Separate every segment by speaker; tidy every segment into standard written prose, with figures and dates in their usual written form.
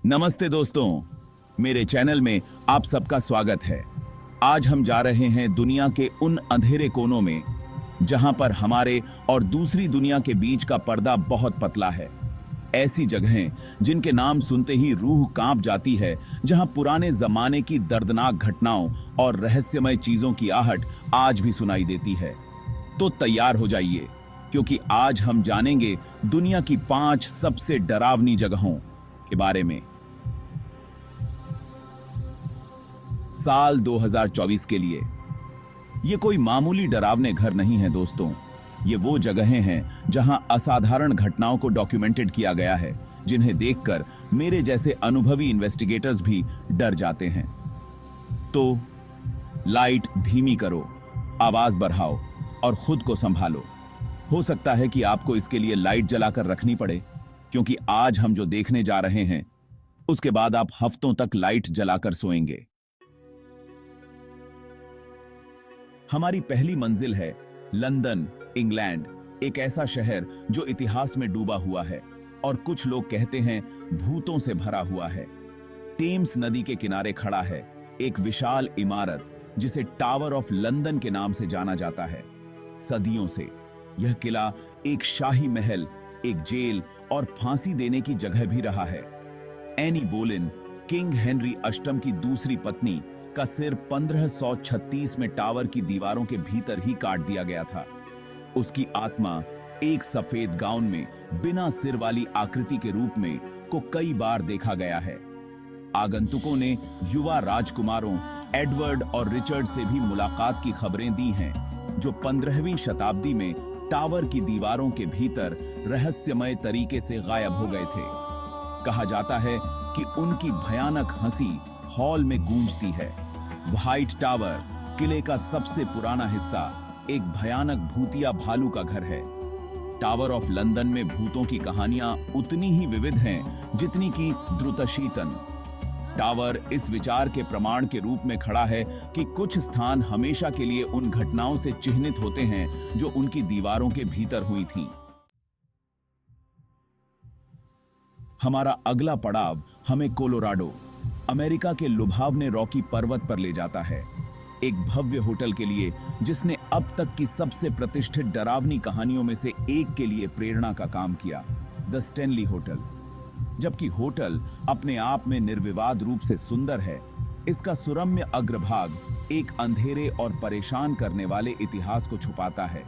Speaker 1: नमस्ते दोस्तों, मेरे चैनल में आप सबका स्वागत है। आज हम जा रहे हैं दुनिया के उन अंधेरे कोनों में जहां पर हमारे और दूसरी दुनिया के बीच का पर्दा बहुत पतला है। ऐसी जगहें जिनके नाम सुनते ही रूह कांप जाती है, जहां पुराने जमाने की दर्दनाक घटनाओं और रहस्यमय चीजों की आहट आज भी सुनाई देती है। तो तैयार हो जाइए, क्योंकि आज हम जानेंगे दुनिया की 5 सबसे डरावनी जगहों के बारे में। साल 2024 के लिए ये कोई मामूली डरावने घर नहीं है दोस्तों। ये वो जगहें हैं जहां असाधारण घटनाओं को डॉक्यूमेंटेड किया गया है, जिन्हें देखकर मेरे जैसे अनुभवी इन्वेस्टिगेटर्स भी डर जाते हैं। तो लाइट धीमी करो, आवाज बढ़ाओ और खुद को संभालो। हो सकता है कि आपको इसके लिए लाइट जलाकर रखनी पड़े, क्योंकि आज हम जो देखने जा रहे हैं उसके बाद आप हफ्तों तक लाइट जलाकर सोएंगे। हमारी पहली मंजिल है लंदन, इंग्लैंड, एक ऐसा शहर जो इतिहास में डूबा हुआ है और कुछ लोग कहते हैं भूतों से भरा हुआ है। टेम्स नदी के किनारे खड़ा है एक विशाल इमारत जिसे टावर ऑफ लंदन के नाम से जाना जाता है। सदियों से यह किला एक शाही महल, एक जेल और फांसी देने की जगह भी रहा है। एनी बोलेन, किंग हेनरी अष्टम की दूसरी पत्नी, का सिर 1536 में टावर की दीवारों के भीतर ही काट दिया गया था। उसकी आत्मा एक सफेद गाउन में बिना सिर वाली आकृति के रूप में को कई बार देखा गया है। आगंतुकों ने युवा राजकुमारों एडवर्ड और रिचर्ड से भी मुलाकात की खबरें दी हैं, जो 15वीं शताब्दी में टावर की दीवारों के भीतर रहस्यमय तरीके से गायब हो गए थे। कहा जाता है कि उनकी भयानक हंसी हॉल में गूंजती है। व्हाइट टावर, किले का सबसे पुराना हिस्सा, एक भयानक भूतिया भालू का घर है। टावर ऑफ लंदन में भूतों की कहानियां उतनी ही विविध हैं जितनी कि द्रुतशीतन। टावर इस विचार के प्रमाण के रूप में खड़ा है कि कुछ स्थान हमेशा के लिए उन घटनाओं से चिह्नित होते हैं जो उनकी दीवारों के भीतर हुई थीं। हमारा अगला पड़ाव हमें कोलोराडो, अमेरिका के लुभावने रॉकी पर्वत पर ले जाता है, एक भव्य होटल के लिए जिसने अब तक की सबसे प्रतिष्ठित डरावनी कहानियों में से एक के लिए प्रेरणा का काम किया, द स्टैनली होटल। जबकि होटल अपने आप में निर्विवाद रूप से सुंदर है, इसका सुरम्य अग्रभाग एक अंधेरे और परेशान करने वाले इतिहास को छुपाता है,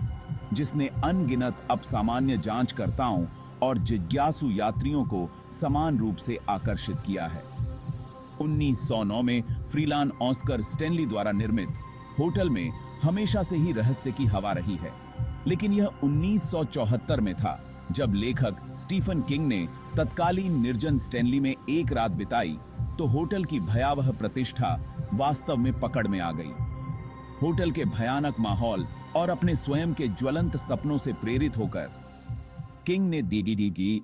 Speaker 1: जिसने अनगिनत असामान्य जांचकर्ताओं और जिज्ञासु यात्रियों को समान रूप से आकर्षित किया है। 1909 में फ्रीलान ऑस्कर स्टैनली द्वारा निर्मित होटल में हमेशा से ही रहस्य की हवा रही है, लेकिन यह 1974 में था जब लेखक स्टीफन किंग ने तत्कालीन निर्जन स्टैनली में एक रात बिताई तो होटल की भयावह प्रतिष्ठा वास्तव में पकड़ में आ गई। होटल के भयानक माहौल और अपने स्वयं के ज्वलंत सपनों से प्रेरित होकर किंग ने दी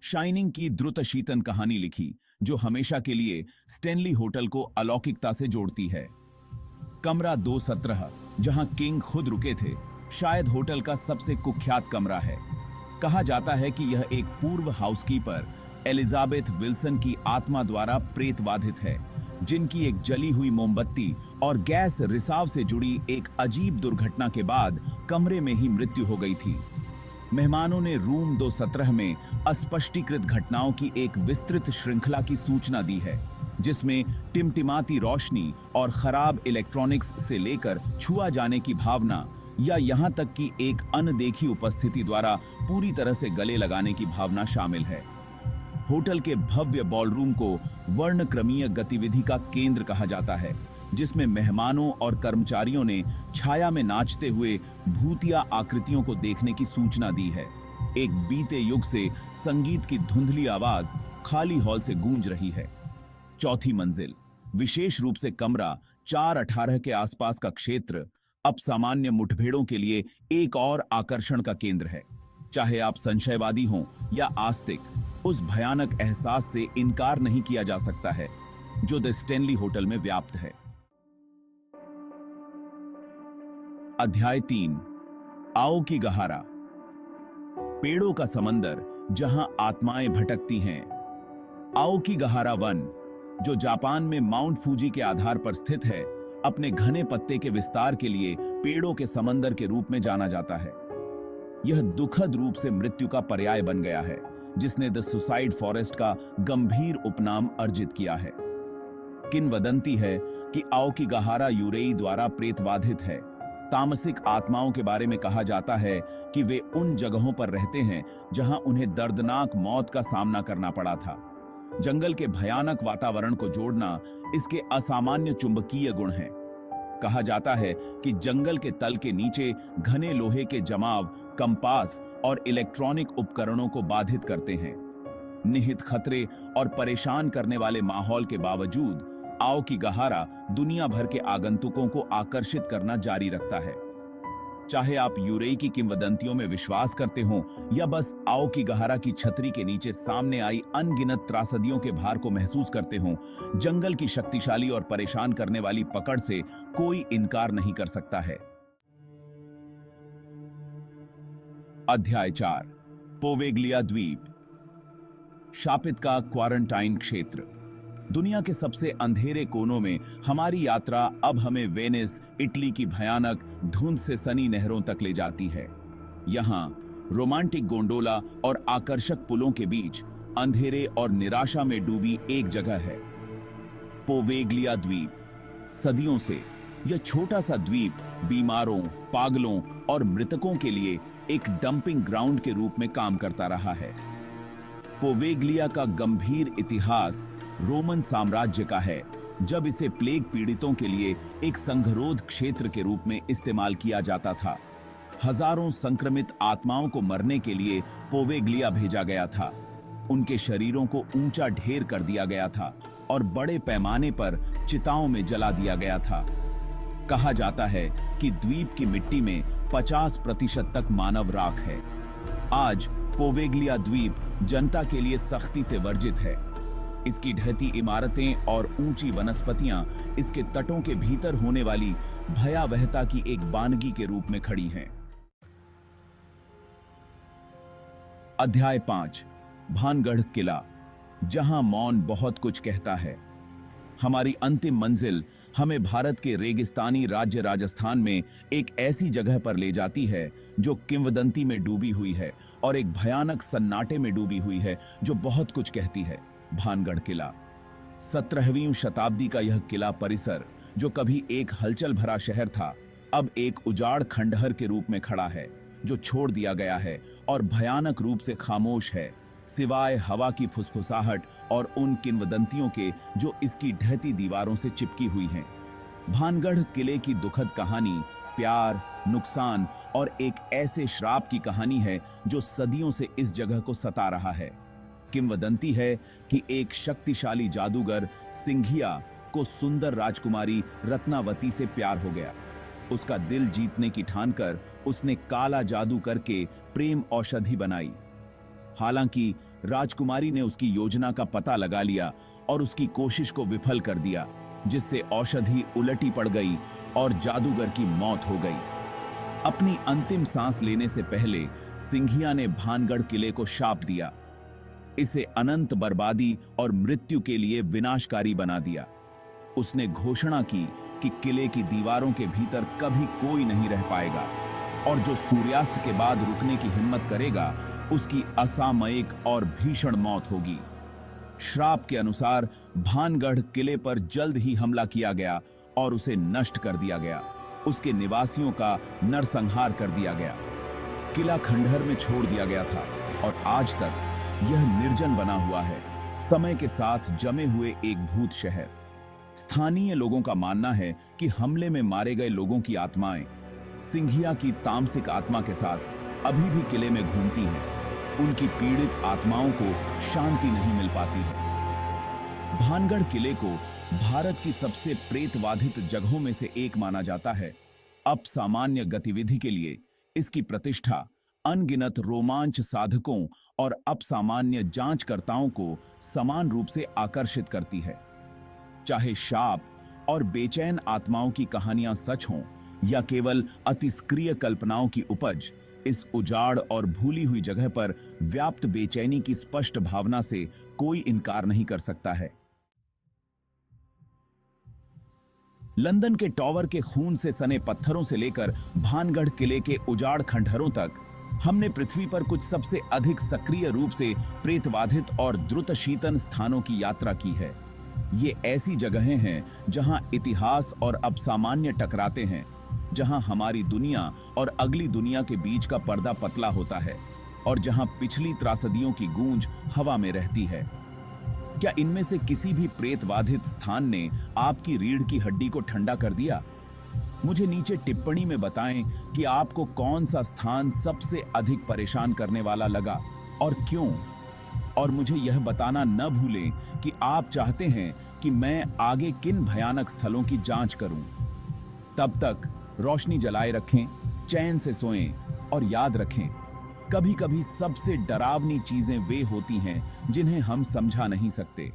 Speaker 1: शाइनिंग की द्रुतशीतन कहानी लिखी, जो हमेशा के लिए स्टैनली होटल को अलौकिकता से जोड़ती है। कमरा 217, जहां किंग खुद रुके थे, शायद होटल का सबसे कुख्यात कमरा है। कहा जाता है कि यह एक पूर्व हाउसकीपर एलिजाबेथ विल्सन की आत्मा द्वारा प्रेतवाधित है, जिनकी एक जली हुई मोमबत्ती और गैस रिसाव से जुड़ी एक अजीब दुर्घटना के बाद कमरे में ही मृत्यु हो गई थी। मेहमानों ने रूम 217 में अस्पष्टीकृत घटनाओं की एक विस्तृत श्रृंखला की सूचना दी है, जिसमें टिमटिमाती रोशनी और खराब इलेक्ट्रॉनिक्स से लेकर छुआ जाने की भावना या यहां तक कि एक अनदेखी उपस्थिति द्वारा पूरी तरह से गले लगाने की भावना शामिल है। होटल के भव्य बॉलरूम को वर्णक्रमीय गतिविधि का केंद्र कहा जाता है, जिसमें मेहमानों और कर्मचारियों ने छाया में नाचते हुए भूतिया आकृतियों को देखने की सूचना दी है। एक बीते युग से संगीत की धुंधली आवाज खाली हॉल से गूंज रही है। चौथी मंजिल, विशेष रूप से कमरा 418 के आसपास का क्षेत्र अब सामान्य मुठभेड़ों के लिए एक और आकर्षण का केंद्र है। चाहे आप संशयवादी हों या आस्तिक, उस भयानक एहसास से इनकार नहीं किया जा सकता है जो द स्टैनली होटल में व्याप्त है। अध्याय 3, आओ की गहारा। पेड़ों का समंदर जहां आत्माएं भटकती हैं। आओकीगहारा वन, जो जापान में माउंट फूजी के आधार पर स्थित है, अपने घने पत्ते के विस्तार के लिए पेड़ों के समंदर के रूप में जाना जाता है। यह दुखद रूप से मृत्यु का पर्याय बन गया है, जिसने द सुसाइड फॉरेस्ट का गंभीर उपनाम अर्जित किया है। किंवदंती है कि आओकीगहारा यूरेई द्वारा प्रेतवाधित है। तामसिक आत्माओं के बारे में कहा जाता है कि वे उन जगहों पर रहते हैं जहां उन्हें दर्दनाक मौत का सामना करना पड़ा था। जंगल के भयानक वातावरण को जोड़ना इसके असामान्य चुंबकीय गुण हैं। कहा जाता है कि जंगल के तल के नीचे घने लोहे के जमाव कंपास और इलेक्ट्रॉनिक उपकरणों को बाधित करते हैं। निहित खतरे और परेशान करने वाले माहौल के बावजूद आओकीगहारा दुनिया भर के आगंतुकों को आकर्षित करना जारी रखता है। चाहे आप यूरेई की किंवदंतियों में विश्वास करते हो या बस आओकीगहारा की छतरी के नीचे सामने आई अनगिनत त्रासदियों के भार को महसूस करते हो, जंगल की शक्तिशाली और परेशान करने वाली पकड़ से कोई इनकार नहीं कर सकता है। अध्याय 4, पोवेग्लिया द्वीप। शापित का क्वारंटाइन क्षेत्र। दुनिया के सबसे अंधेरे कोनों में हमारी यात्रा अब हमें वेनिस, इटली की भयानक धुंध से सनी नहरों तक ले जाती है। यहाँ रोमांटिक गोंडोला और आकर्षक पुलों के बीच अंधेरे और निराशा में डूबी एक जगह है, पोवेग्लिया द्वीप। सदियों से यह छोटा सा द्वीप बीमारों, पागलों और मृतकों के लिए एक डंपिंग ग्राउंड के रूप में काम करता रहा है। पोवेग्लिया का गंभीर इतिहास रोमन साम्राज्य का है, जब इसे प्लेग पीड़ितों के लिए एक संघरोध क्षेत्र के रूप में इस्तेमाल किया जाता था। हजारों संक्रमित आत्माओं को मरने के लिए पोवेग्लिया भेजा गया था। उनके शरीरों को ऊंचा ढेर कर दिया गया था और बड़े पैमाने पर चिताओं में जला दिया गया था। कहा जाता है कि द्वीप की मिट्टी में 50% तक मानव राख है। आज पोवेग्लिया द्वीप जनता के लिए सख्ती से वर्जित है। इसकी ढहती इमारतें और ऊंची वनस्पतियां इसके तटों के भीतर होने वाली भयावहता की एक बानगी के रूप में खड़ी हैं। अध्याय 5, भानगढ़ किला, जहां मौन बहुत कुछ कहता है। हमारी अंतिम मंजिल हमें भारत के रेगिस्तानी राज्य राजस्थान में एक ऐसी जगह पर ले जाती है जो किंवदंती में डूबी हुई है और एक भयानक सन्नाटे में डूबी हुई है जो बहुत कुछ कहती है। भानगढ़ किला। 17वीं शताब्दी का यह किला परिसर, जो कभी एक हलचल भरा शहर था, अब एक उजाड़ खंडहर के रूप में खड़ा है, जो छोड़ दिया गया है और भयानक रूप से खामोश है, सिवाय हवा की फुसफुसाहट और उन किंवदंतियों के जो इसकी ढहती दीवारों से चिपकी हुई हैं। भानगढ़ किले की दुखद कहानी प्यार, नुकसान और एक ऐसे श्राप की कहानी है जो सदियों से इस जगह को सता रहा है। किंवदंती है कि एक शक्तिशाली जादूगर सिंघिया को सुंदर राजकुमारी रत्नावती से प्यार हो गया। उसका दिल जीतने की ठानकर उसने काला जादू करके प्रेम औषधि बनाई। हालांकि राजकुमारी ने उसकी योजना का पता लगा लिया और उसकी कोशिश को विफल कर दिया, जिससे औषधि उलटी पड़ गई और जादूगर की मौत हो गई। अपनी अंतिम सांस लेने से पहले सिंघिया ने भानगढ़ किले को शाप दिया, इसे अनंत बर्बादी और मृत्यु के लिए विनाशकारी बना दिया। उसने घोषणा की कि किले की दीवारों के भीतर कभी कोई नहीं रह पाएगा और जो सूर्यास्त के बाद रुकने की हिम्मत करेगा उसकी असामयिक और भीषण मौत होगी। श्राप के अनुसार भानगढ़ किले पर जल्द ही हमला किया गया और उसे नष्ट कर दिया गया। उसके निवासियों का नरसंहार कर दिया गया। किला खंडहर में छोड़ दिया गया था और आज तक यह निर्जन बना हुआ है, समय के साथ जमे हुए एक भूत शहर। स्थानीय लोगों का मानना है कि हमले में मारे गए लोगों की आत्माएं सिंघिया की तामसिक आत्मा के साथ अभी भी किले में घूमती हैं। उनकी पीड़ित आत्माओं को शांति नहीं मिल पाती है। भानगढ़ किले को भारत की सबसे प्रेतवाधित जगहों में से एक माना जाता है। असामान्य गतिविधि के लिए इसकी प्रतिष्ठा अनगिनत रोमांच साधकों और असामान्य जांचकर्ताओं को समान रूप से आकर्षित करती है। चाहे शाप और बेचैन आत्माओं की कहानियां सच हों या केवल अतिस्क्रिय कल्पनाओं की उपज, इस उजाड़ और भूली हुई जगह पर व्याप्त बेचैनी की स्पष्ट भावना से कोई इनकार नहीं कर सकता है। लंदन के टॉवर के खून से सने पत्थरों से लेकर भानगढ़ किले के उजाड़ खंडहरों तक हमने पृथ्वी पर कुछ सबसे अधिक सक्रिय रूप से प्रेतबाधित और द्रुत शीतन स्थानों की यात्रा की है। ये ऐसी जगहें हैं जहां इतिहास और अपसामान्य टकराते हैं, जहां हमारी दुनिया और अगली दुनिया के बीच का पर्दा पतला होता है और जहां पिछली त्रासदियों की गूंज हवा में रहती है। क्या इनमें से किसी भी प्रेतबाधित स्थान ने आपकी रीढ़ की हड्डी को ठंडा कर दिया? मुझे नीचे टिप्पणी में बताएं कि आपको कौन सा स्थान सबसे अधिक परेशान करने वाला लगा और क्यों। और मुझे यह बताना न भूलें कि आप चाहते हैं कि मैं आगे किन भयानक स्थलों की जांच करूं। तब तक रोशनी जलाए रखें, चैन से सोएं और याद रखें, कभी-कभी सबसे डरावनी चीजें वे होती हैं जिन्हें हम समझा नहीं सकते।